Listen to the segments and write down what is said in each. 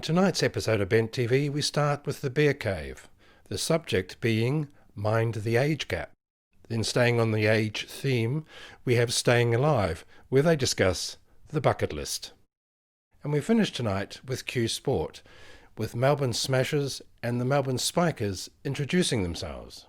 tonight's episode of Bent TV, we start with the Bear Cave, the subject being Mind the Age Gap. Then staying on the age theme, we have Staying Alive, where they discuss the bucket list. And we finish tonight with Q Sport, with Melbourne Smashers and the Melbourne Spikers introducing themselves.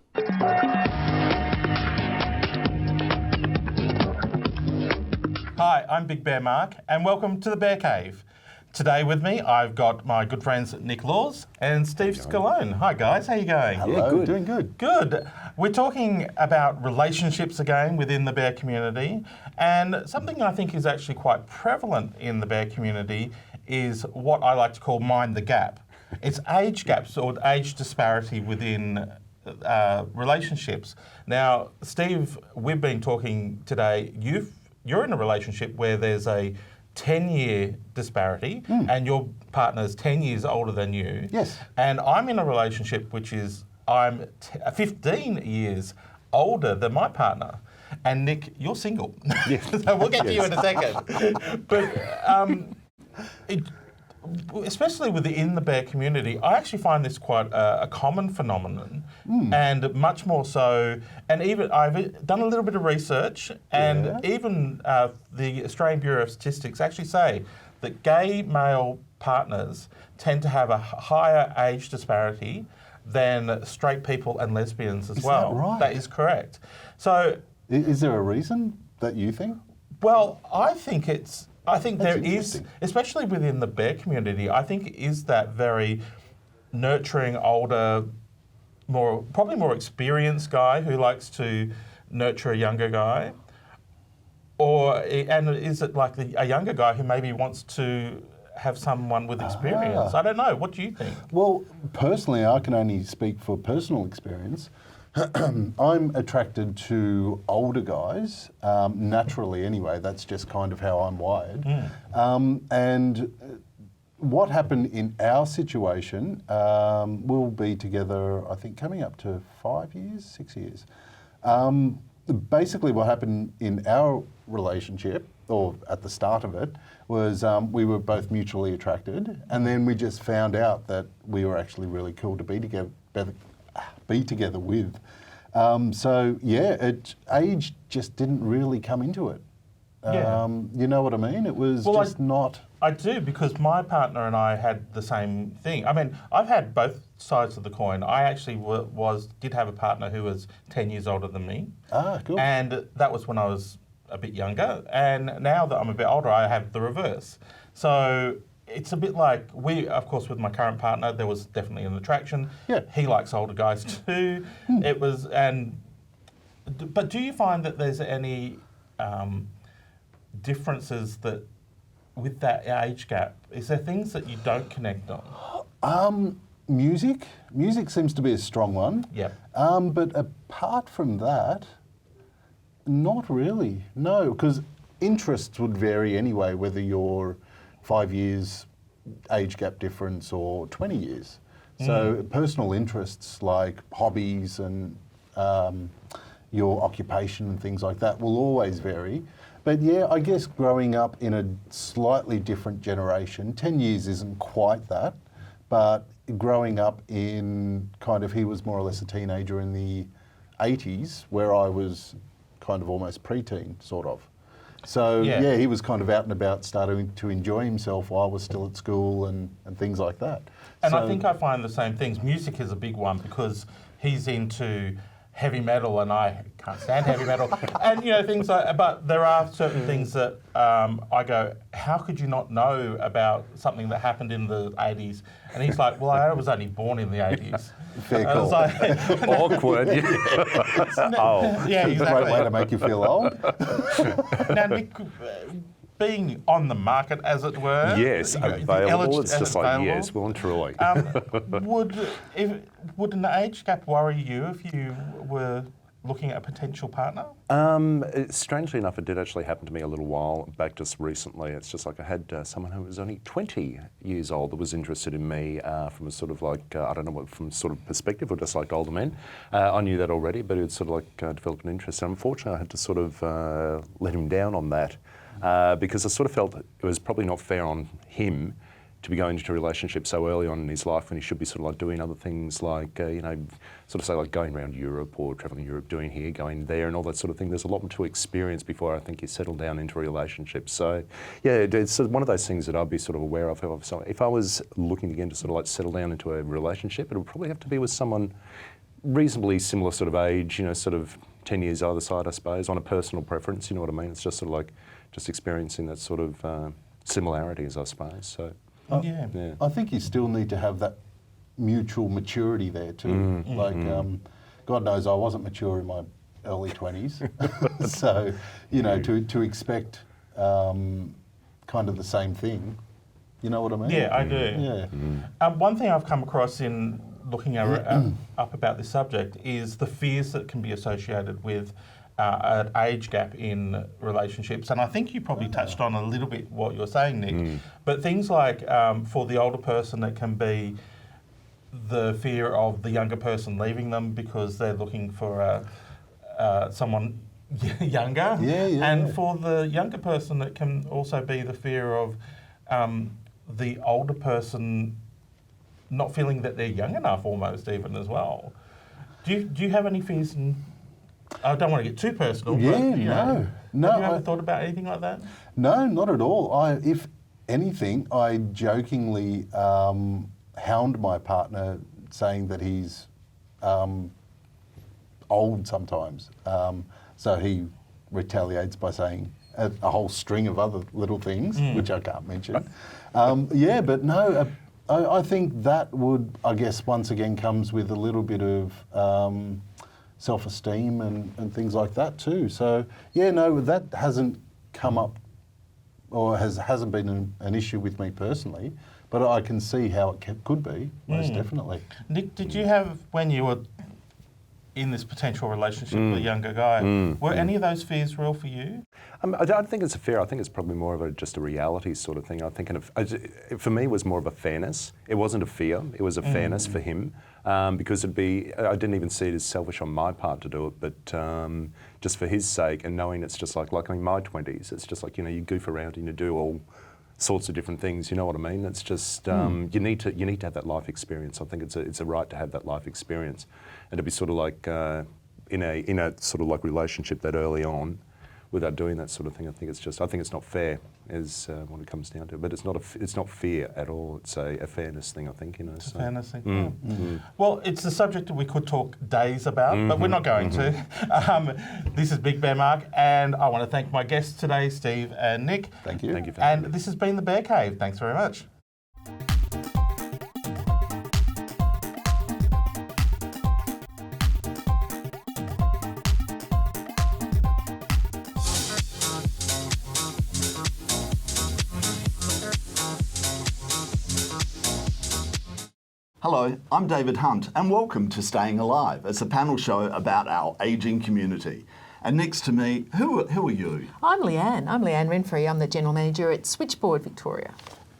Hi, I'm Big Bear Mark, and welcome to the Bear Cave. Today with me, I've got my good friends Nick Laws and Steve Scalone. Hi guys, how you going? Hello, Yeah, good. Doing good. Good. We're talking about relationships again within the bear community, and something I think is actually quite prevalent in the bear community is what I like to call mind the gap. It's age gaps or age disparity within relationships. Now, Steve, we've been talking today, you're in a relationship where there's a 10-year disparity and your partner's 10 years older than you. Yes. And I'm in a relationship which is, I'm 15 years older than my partner. And Nick, you're single. Yes. So we'll get to you in a second. But especially within the bear community, I actually find this quite a common phenomenon, and much more so. And even I've done a little bit of research, and even the Australian Bureau of Statistics actually say that gay male partners tend to have a higher age disparity than straight people and lesbians as well. Is that right? That is correct. So, Is there a reason that you think? well, I think there is, interesting. especially within the bear community, I think it is that very nurturing, older, probably more experienced guy who likes to nurture a younger guy. And is it like a younger guy who maybe wants to have someone with experience? I don't know. What do you think? Well, personally, I can only speak for personal experience. I'm attracted to older guys, naturally anyway. That's just kind of how I'm wired. And what happened in our situation, we'll be together, I think, coming up to 6 years. Basically what happened in our relationship, or at the start of it, was we were both mutually attracted, and then we just found out that we were actually really cool to be together with. Age just didn't really come into it. You know what I mean? It was not. I do, because my partner and I had the same thing. I mean, I've had both sides of the coin. I actually did have a partner who was 10 years older than me. Ah, cool. And that was when I was a bit younger. And now that I'm a bit older, I have the reverse. So it's a bit like of course, with my current partner, there was definitely an attraction. Yeah. He likes older guys too. But do you find that there's any differences that with that age gap? Is there things that you don't connect on? Music seems to be a strong one. Yeah. But apart from that, not really. No, because interests would vary anyway, whether you're 5 years age gap difference or 20 years. So personal interests like hobbies and your occupation and things like that will always vary. But yeah, I guess growing up in a slightly different generation, 10 years isn't quite that, but growing up in he was more or less a teenager in the 80s, where I was kind of almost preteen, sort of. So yeah, he was kind of out and about, starting to enjoy himself while I was still at school and things like that. And I think I find the same things. Music is a big one because he's into heavy metal and I can't stand heavy metal. And things like, but there are certain things that I go, how could you not know about something that happened in the 80s? And he's like, well, I was only born in the 80s. Fair call. Like, Awkward. Yeah, exactly. Great way to make you feel old. Now, Nick, being on the market, as it were. Yes, available. It's just like, available. yes, well and truly. Would an age gap worry you if you were looking at a potential partner? Strangely enough, it did actually happen to me a little while back, just recently. It's just like I had someone who was only 20 years old that was interested in me from a sort of like, I don't know what, from sort of perspective, or just like older men. I knew that already, but it would sort of like develop an interest. And unfortunately, I had to sort of let him down on that because I sort of felt it was probably not fair on him to be going into a relationship so early on in his life when he should be sort of like doing other things like, you know, sort of say like going around Europe or travelling Europe, doing here, going there and all that sort of thing. There's a lot more to experience before I think you settle down into a relationship. So yeah, it's one of those things that I'd be sort of aware of. So if I was looking again to sort of like settle down into a relationship, it would probably have to be with someone reasonably similar sort of age, you know, sort of 10 years either side, I suppose, on a personal preference, you know what I mean? It's just sort of like just experiencing that sort of similarities, I suppose. So, Yeah. I think you still need to have that mutual maturity there too. God knows I wasn't mature in my early 20s. So, you know, to expect kind of the same thing, you know what I mean? Yeah, I do. Yeah. One thing I've come across in looking up about this subject is the fears that can be associated with an age gap in relationships. And I think you probably touched on a little bit what you're saying, Nick. But things like for the older person, it can be the fear of the younger person leaving them because they're looking for someone younger. And for the younger person, it can also be the fear of the older person not feeling that they're young enough almost even as well. Do you have any fears? I don't want to get too personal, Yeah, but you know, no. have you ever thought about anything like that? No, not at all. If anything, I jokingly hound my partner saying that he's old sometimes. So he retaliates by saying a whole string of other little things, which I can't mention. But no, I think that would, I guess, once again comes with a little bit of self-esteem and things like that too. So yeah, no, that hasn't come up or hasn't been an issue with me personally, but I can see how it could be, most definitely. Nick, did you have, when you were in this potential relationship with a younger guy, were any of those fears real for you? I don't think it's a fear. I think it's probably more of just a reality sort of thing. I think for me it was more of a fairness. It wasn't a fear. It was a fairness for him because I didn't even see it as selfish on my part to do it, but just for his sake and knowing it's just like in my 20s, it's just like, you know, you goof around and you do all sorts of different things. You know what I mean? It's just you need to have that life experience. I think it's a right to have that life experience, and to be sort of like in a sort of like relationship that early on, without doing that sort of thing. I think it's not fair, is what it comes down to. But it's not fear at all. It's a fairness thing, I think. You know, so. Fairness thing. Well, it's a subject that we could talk days about, but we're not going to. This is Big Bear Mark, and I want to thank my guests today, Steve and Nick. Thank you. Thank you for having me. And this has been the Bear Cave. Thanks very much. Hello, I'm David Hunt and welcome to Staying Alive. It's a panel show about our ageing community. And next to me, who are you? I'm Leanne. I'm Leanne Renfree. I'm the General Manager at Switchboard Victoria.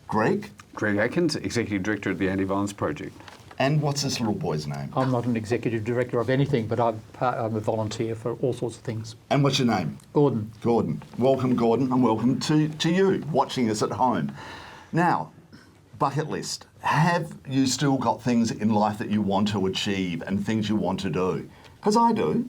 Greg? Greg Adkins, Executive Director at the Anti-Violence Project. And what's this little boy's name? I'm not an executive director of anything, but I'm a volunteer for all sorts of things. And what's your name? Gordon. Gordon. Welcome, Gordon, and welcome to you watching us at home. Now, bucket list. Have you still got things in life that you want to achieve and things you want to do? Because I do.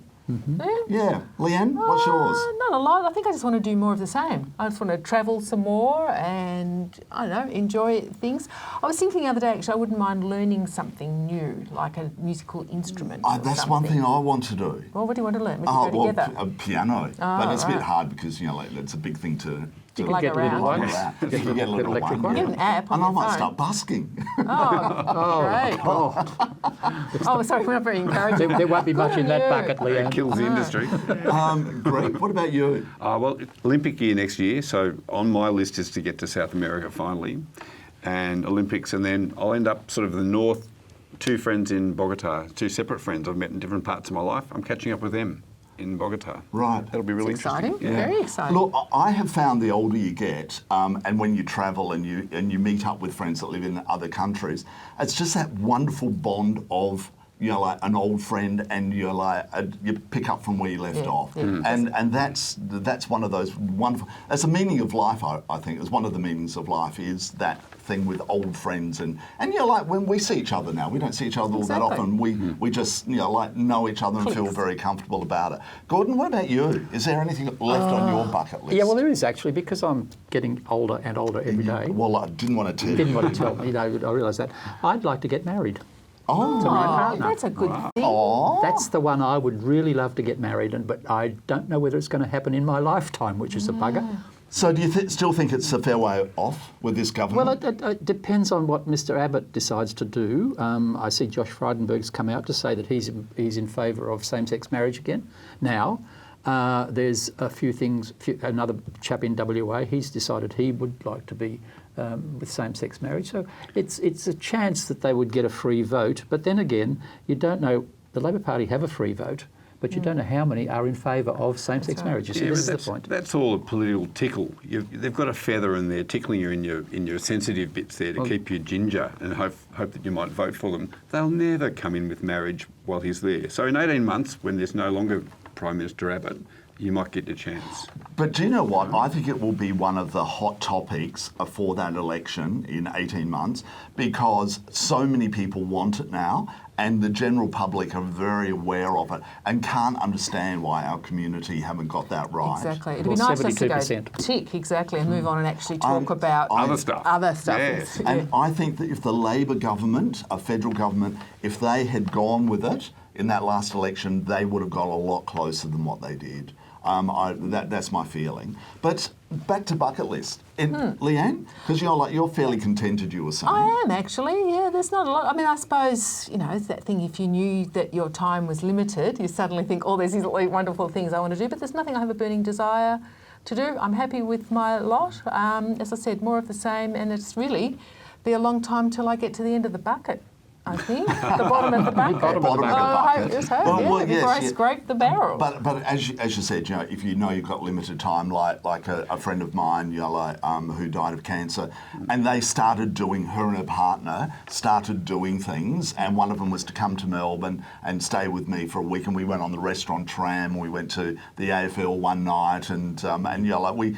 Yeah. Leanne, what's yours? Not a lot. I think I just want to do more of the same. I just want to travel some more and, I don't know, enjoy things. I was thinking the other day, actually, I wouldn't mind learning something new, like a musical instrument. That's one thing I want to do. Well, what do you want to learn? We can go together. Piano. But it's a bit hard because, you know, like, it's a big thing to lug around. You can get a little electric one. Get an app on And I your might phone. start busking. Great. Oh, sorry, we're not very encouraging. There won't be much in that bucket, It Leanne. kills the industry. Greg, what about you? Well, Olympic year next year, so on my list is to get to South America finally, and Olympics, and then I'll end up sort of the north. Two friends in Bogota, two separate friends I've met in different parts of my life. I'm catching up with them in Bogota. Right. That'll be really Exciting. interesting. Very exciting. Look, I have found the older you get, and when you travel and you meet up with friends that live in other countries, it's just that wonderful bond of you know, like an old friend, and you're like you pick up from where you left off, and that's one of those wonderful. That's the meaning of life. I think is one of the meanings of life is that thing with old friends, and you know, like when we see each other now, we don't see each other all that often. We just you know like know each other and feel very comfortable about it. Gordon, what about you? Is there anything left on your bucket list? Yeah, well, there is actually, because I'm getting older and older every day. Well, I didn't want to tell you. Didn't want to tell me, you know, I realise that. I'd like to get married. Oh, To my partner. That's a good thing. Aw. That's the one I would really love to get married, but I don't know whether it's going to happen in my lifetime, which is a bugger. So do you still think it's a fair way off with this government? Well, it depends on what Mr Abbott decides to do. I see Josh Frydenberg's come out to say that he's in favour of same-sex marriage again. Now, there's a few things. Another chap in WA, he's decided he would like to be with same-sex marriage. So it's a chance that they would get a free vote. But then again, you don't know. The Labor Party have a free vote, but you don't know how many are in favour of same-sex marriage. You see, this is the point. That's all a political tickle. They've got a feather in there tickling you in your sensitive bits there to keep you ginger and hope that you might vote for them. They'll never come in with marriage while he's there. So in 18 months, when there's no longer Prime Minister Abbott, you might get your chance. But do you know what? I think it will be one of the hot topics for that election in 18 months because so many people want it now and the general public are very aware of it and can't understand why our community haven't got that right. Exactly. It'd be nice just to go tick, exactly, and move on and actually talk about other stuff. Yes. And I think that if the Labor government, a federal government, if they had gone with it in that last election, they would have got a lot closer than what they did. That's my feeling. But back to bucket list. Leanne, because you're fairly contented, you were saying. I am actually, yeah. There's not a lot. I mean, I suppose, you know, it's that thing, if you knew that your time was limited, you suddenly think, oh, there's these wonderful things I want to do, but there's nothing I have a burning desire to do. I'm happy with my lot. As I said, more of the same, and it's really be a long time till I get to the end of the bucket. I think the bottom of the bucket. Bottom of the bucket. Before I scrape the barrel. But as you said, you know, if you know you've got limited time, like a friend of mine, you know, who died of cancer, and they started doing, her and her partner started doing things, and one of them was to come to Melbourne and stay with me for a week, and we went on the restaurant tram, we went to the AFL one night, and you know, like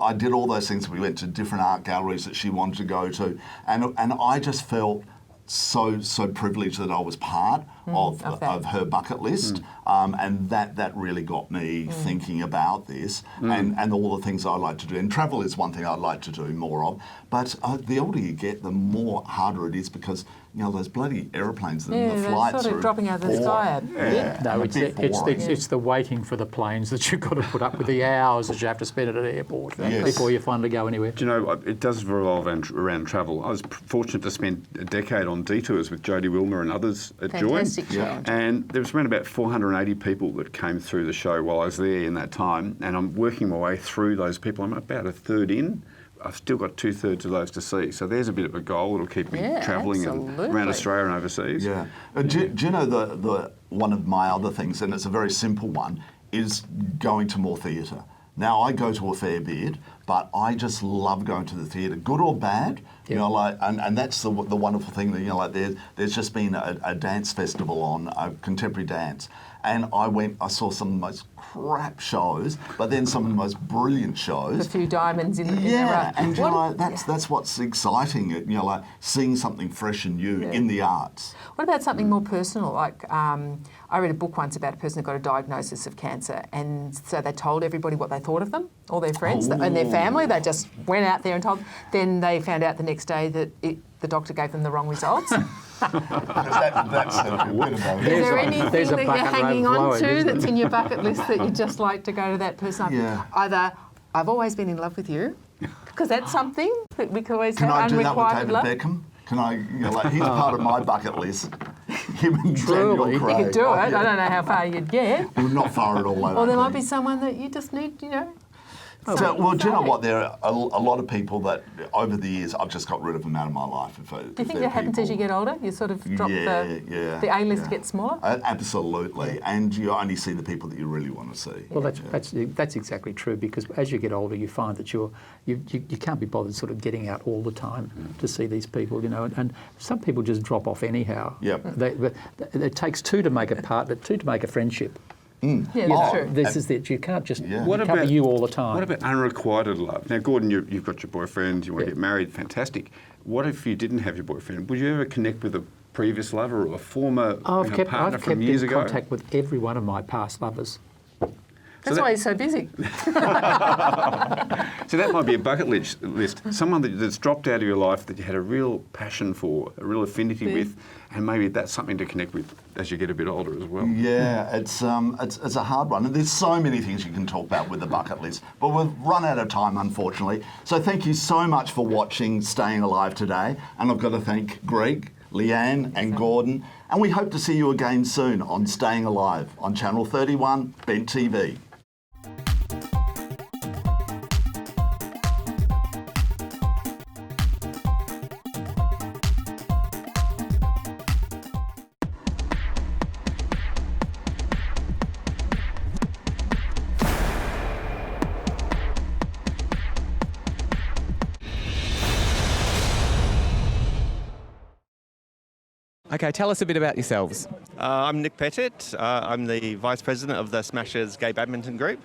I did all those things. We went to different art galleries that she wanted to go to, and I just felt so privileged that I was part of her bucket list, and that really got me thinking about this and all the things I like to do. And travel is one thing I'd like to do more of. But the older you get, the more harder it is because you know those bloody aeroplanes and the flights sort of dropping out of the sky a bit. No, it's the waiting for the planes that you've got to put up with, the hours that you have to spend at an airport before you finally go anywhere. Do you know, it does revolve around travel. I was fortunate to spend a decade on detours with Jodie Wilmer and others at Joy. And there was around about 480 people that came through the show while I was there in that time, and I'm working my way through those people. I'm about a third in. I've still got 2/3 of those to see. So there's a bit of a goal. It'll keep me travelling around Australia and overseas. Yeah. Do you know the one of my other things, and it's a very simple one, is going to more theatre. Now, I go to a fair bit, but I just love going to the theatre, good or bad. You know, like, and that's the wonderful thing that, you know, like there's just been a dance festival on, a contemporary dance, and I saw some of the most crap shows, but then some of the most brilliant shows. A few diamonds in the rough. And you know, that's what's exciting. You know, like seeing something fresh and new in the arts. What about something more personal? Like I read a book once about a person who got a diagnosis of cancer, and so they told everybody what they thought of them, all their friends and their family. They just went out there and told. Then they found out the next day that the doctor gave them the wrong results. That's a bit of a... Is there anything that you're hanging on to that's in your bucket list that you'd just like to go to that person? Yeah. Either I've always been in love with you, because that's something that we could always Can have I do that with David love. Beckham? Can I, you know, like, he's part of my bucket list. Him and Daniel Craig. You could do it. I don't know how far you'd get. Well, not far at all. Or there might be someone that you just need, you know. So, well, do you know what? There are a lot of people that over the years I've just got rid of them out of my life. Do you think that happens as you get older? You sort of drop the A-list gets smaller? Absolutely, and you only see the people that you really want to see. Well, that's exactly true, because as you get older, you find that you can't be bothered sort of getting out all the time to see these people, you know, and some people just drop off anyhow. Yep. It takes two to make a partner, two to make a friendship. Yeah, that's true. This is it. You can't just What you can't about- be you all the time. What about unrequited love? Now, Gordon, you've got your boyfriend, you want to get married, fantastic. What if you didn't have your boyfriend? Would you ever connect with a previous lover or a former partner I've from kept years in ago? contact with every one of my past lovers. That's why he's so busy. So that might be a bucket list. Someone that's dropped out of your life that you had a real passion for, a real affinity with, and maybe that's something to connect with as you get a bit older as well. Yeah, it's a hard one. And there's so many things you can talk about with the bucket list, but we've run out of time, unfortunately. So thank you so much for watching Staying Alive today. And I've got to thank Greg, Leanne and Gordon. And we hope to see you again soon on Staying Alive on Channel 31, Bent TV. Okay, tell us a bit about yourselves. I'm Nick Pettit. I'm the Vice President of the Smashers Gay Badminton Group.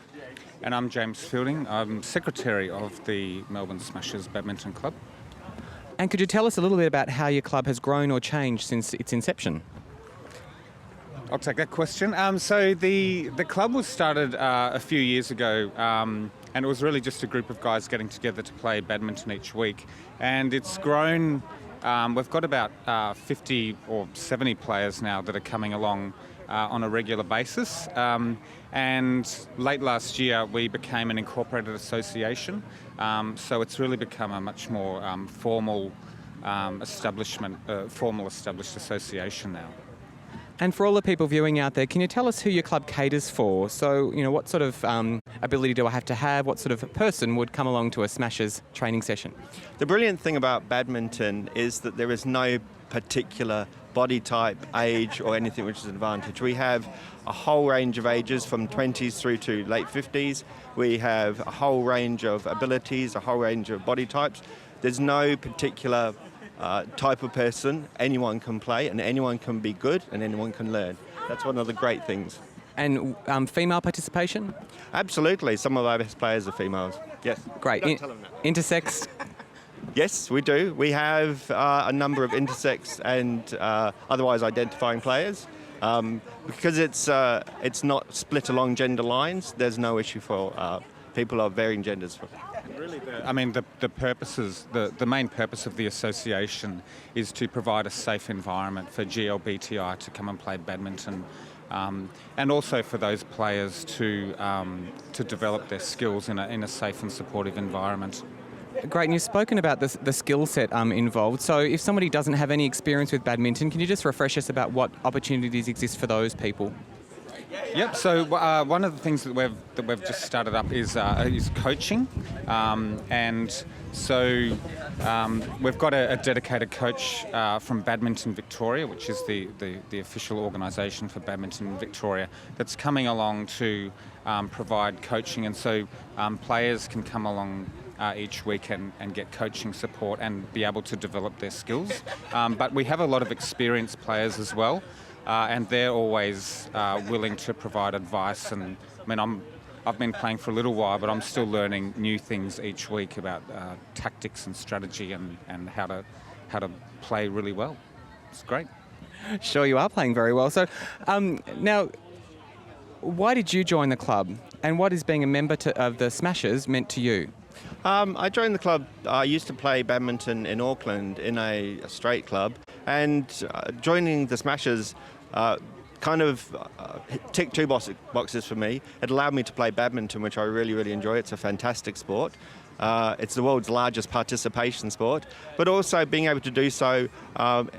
And I'm James Fielding. I'm Secretary of the Melbourne Smashers Badminton Club. And could you tell us a little bit about how your club has grown or changed since its inception? I'll take that question. So the club was started a few years ago, and it was really just a group of guys getting together to play badminton each week. And it's grown. We've got about 50 or 70 players now that are coming along on a regular basis. And late last year, we became an incorporated association. So it's really become a much more formal established association now. And for all the people viewing out there, can you tell us who your club caters for? So, you know, what sort of ability do I have to have? What sort of person would come along to a Smashers training session? The brilliant thing about badminton is that there is no particular body type, age or anything which is an advantage. We have a whole range of ages from 20s through to late 50s. We have a whole range of abilities, a whole range of body types. There's no particular type of person. Anyone can play and anyone can be good and anyone can learn. That's one of the great things. And female participation? Absolutely. Some of our best players are females. Yes. Great. Don't tell them that. Intersex? Yes, we do. We have a number of intersex and otherwise identifying players. Because it's not split along gender lines, there's no issue for people of varying genders. Really, the main purpose of the association is to provide a safe environment for GLBTI to come and play badminton, and also for those players to develop their skills in a safe and supportive environment. Great, and you've spoken about the skill set involved. So if somebody doesn't have any experience with badminton, can you just refresh us about what opportunities exist for those people? Yep. So one of the things that we've just started up is coaching, and so we've got a dedicated coach from Badminton Victoria, which is the official organisation for Badminton Victoria, that's coming along to provide coaching, and so players can come along each week and get coaching support and be able to develop their skills. But we have a lot of experienced players as well. And they're always willing to provide advice. And I mean, I've been playing for a little while, but I'm still learning new things each week about tactics and strategy and how to play really well. It's great. Sure, you are playing very well. So now, why did you join the club, and what is being a member of the Smashers meant to you? I joined the club. I used to play badminton in Auckland in a straight club, and joining the Smashers kind of ticked two boxes for me. It allowed me to play badminton, which I really, really enjoy. It's a fantastic sport. It's the world's largest participation sport, but also being able to do so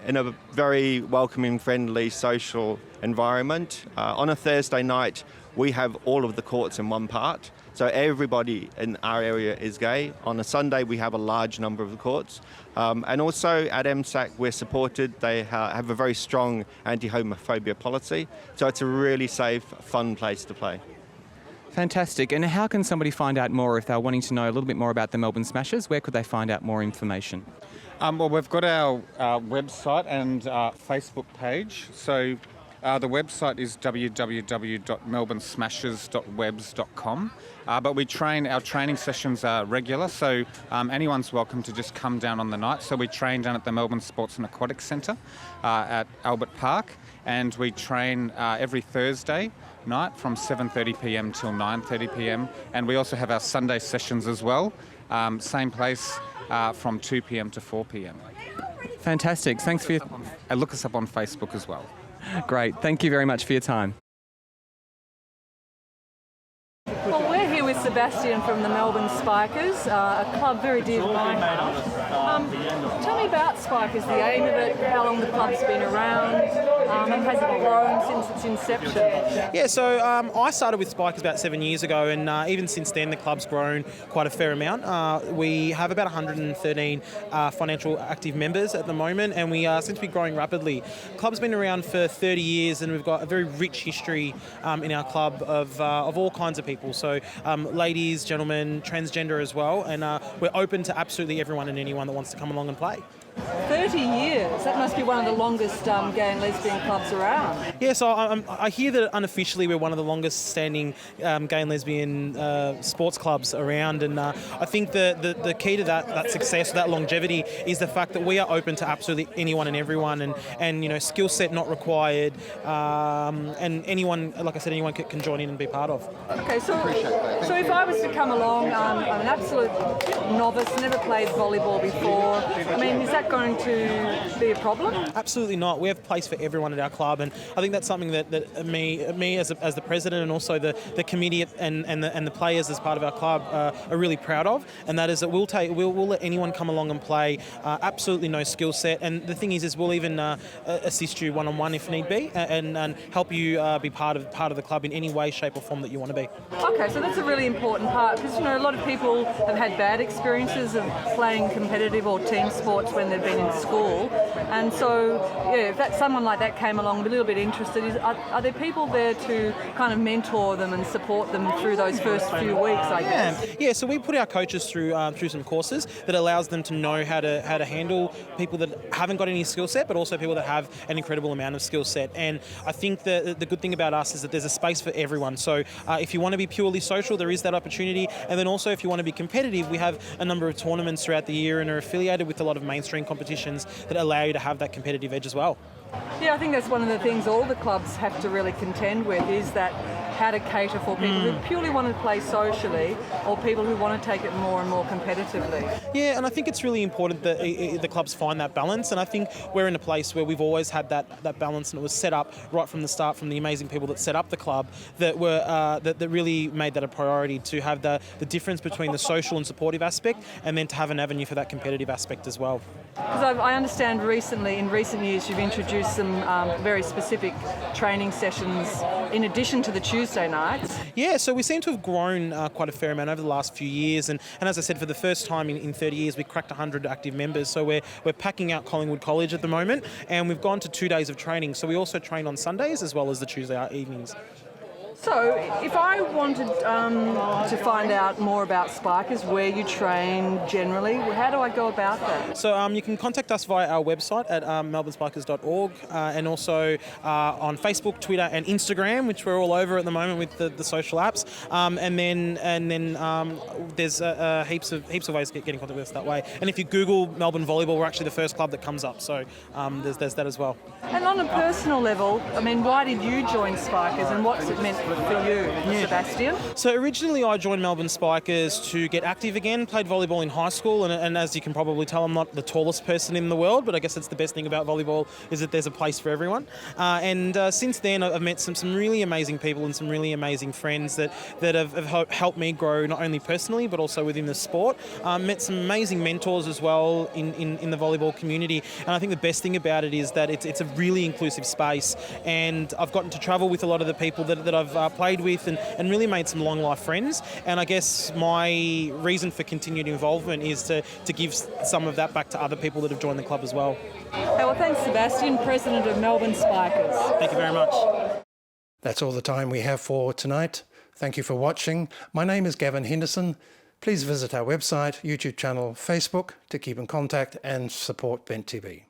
in a very welcoming, friendly, social environment. On a Thursday night, we have all of the courts in one part. So everybody in our area is gay. On a Sunday, we have a large number of the courts. And also at MSAC, we're supported. They have a very strong anti-homophobia policy. So it's a really safe, fun place to play. Fantastic. And how can somebody find out more if they're wanting to know a little bit more about the Melbourne Smashers? Where could they find out more information? Well, we've got our website and Facebook page. So the website is www.melbournesmashers.webs.com. But our training sessions are regular, so anyone's welcome to just come down on the night. So we train down at the Melbourne Sports and Aquatic Centre at Albert Park, and we train every Thursday night from 7:30pm till 9:30pm, and we also have our Sunday sessions as well, same place from 2pm to 4pm. Fantastic. Thanks for your... Look us up on Facebook as well. Great. Thank you very much for your time. Well, we're here with Sebastian from the Melbourne Spikers, a club very dear to my heart. Tell me about Spikers, the aim of it, how long the club's been around, and has it grown since its inception? Yeah, so I started with Spikers about 7 years ago, and even since then the club's grown quite a fair amount. We have about 113 financial active members at the moment, and we seem to be growing rapidly. The club's been around for 30 years, and we've got a very rich history in our club of all kinds of people. So ladies, gentlemen, transgender as well, and we're open to absolutely everyone and anyone that wants to come along and play. 30 years, that must be one of the longest gay and lesbian clubs around. Yeah, so I hear that unofficially we're one of the longest standing gay and lesbian sports clubs around, and I think the key to that success, that longevity, is the fact that we are open to absolutely anyone and everyone, and you know, skill set not required, and anyone, like I said, anyone can join in and be part of. Okay, so if I was to come along, I'm an absolute novice, never played volleyball before, I mean, is that going to be a problem? Absolutely not. We have a place for everyone at our club, and I think that's something that me as the president, and also the committee and the players as part of our club are really proud of, and that is that we'll let anyone come along and play. Absolutely no skill set, and the thing is we'll even assist you one-on-one if need be, and help you be part of the club in any way, shape or form that you want to be. Okay, so that's a really important part, because you know, a lot of people have had bad experiences of playing competitive or team sports when they've been in school, and so yeah, if someone like that came along a little bit interested, are there people there to kind of mentor them and support them through those first few weeks, I guess? Yeah, so we put our coaches through some courses that allows them to know how to handle people that haven't got any skill set, but also people that have an incredible amount of skill set. And I think the good thing about us is that there's a space for everyone. So if you want to be purely social, there is that opportunity, and then also if you want to be competitive, we have a number of tournaments throughout the year and are affiliated with a lot of mainstream competitions that allow you to have that competitive edge as well. Yeah, I think that's one of the things all the clubs have to really contend with, is that how to cater for people who purely want to play socially, or people who want to take it more and more competitively. Yeah, and I think it's really important that the clubs find that balance, and I think we're in a place where we've always had that balance, and it was set up right from the start from the amazing people that set up the club that were that really made that a priority, to have the difference between the social and supportive aspect, and then to have an avenue for that competitive aspect as well. Because I understand in recent years you've introduced some very specific training sessions in addition to the Tuesday nights. Yeah, so we seem to have grown quite a fair amount over the last few years, and as I said, for the first time in 30 years we cracked 100 active members, so we're packing out Collingwood College at the moment, and we've gone to 2 days of training, so we also train on Sundays as well as the Tuesday evenings. So, if I wanted to find out more about Spikers, where you train generally, how do I go about that? So you can contact us via our website at melbournespikers.org, and also on Facebook, Twitter and Instagram, which we're all over at the moment with the social apps. And then there's heaps of ways to get in contact with us that way. And if you Google Melbourne Volleyball, we're actually the first club that comes up. So there's that as well. And on a personal level, I mean, why did you join Spikers, and what's it meant for you, Sebastian? So originally I joined Melbourne Spikers to get active again, played volleyball in high school, and as you can probably tell, I'm not the tallest person in the world, but I guess that's the best thing about volleyball, is that there's a place for everyone. And since then I've met some really amazing people and some really amazing friends that have helped me grow, not only personally but also within the sport. Met some amazing mentors as well in the volleyball community, and I think the best thing about it is that it's a really inclusive space, and I've gotten to travel with a lot of the people that I've played with and really made some long life friends. And I guess my reason for continued involvement is to give some of that back to other people that have joined the club as well. Hey, well, thanks, Sebastian, President of Melbourne Spikers. Thank you very much. That's all the time we have for tonight. Thank you for watching. My name is Gavin Henderson. Please visit our website, YouTube channel, Facebook to keep in contact and support Bent TV.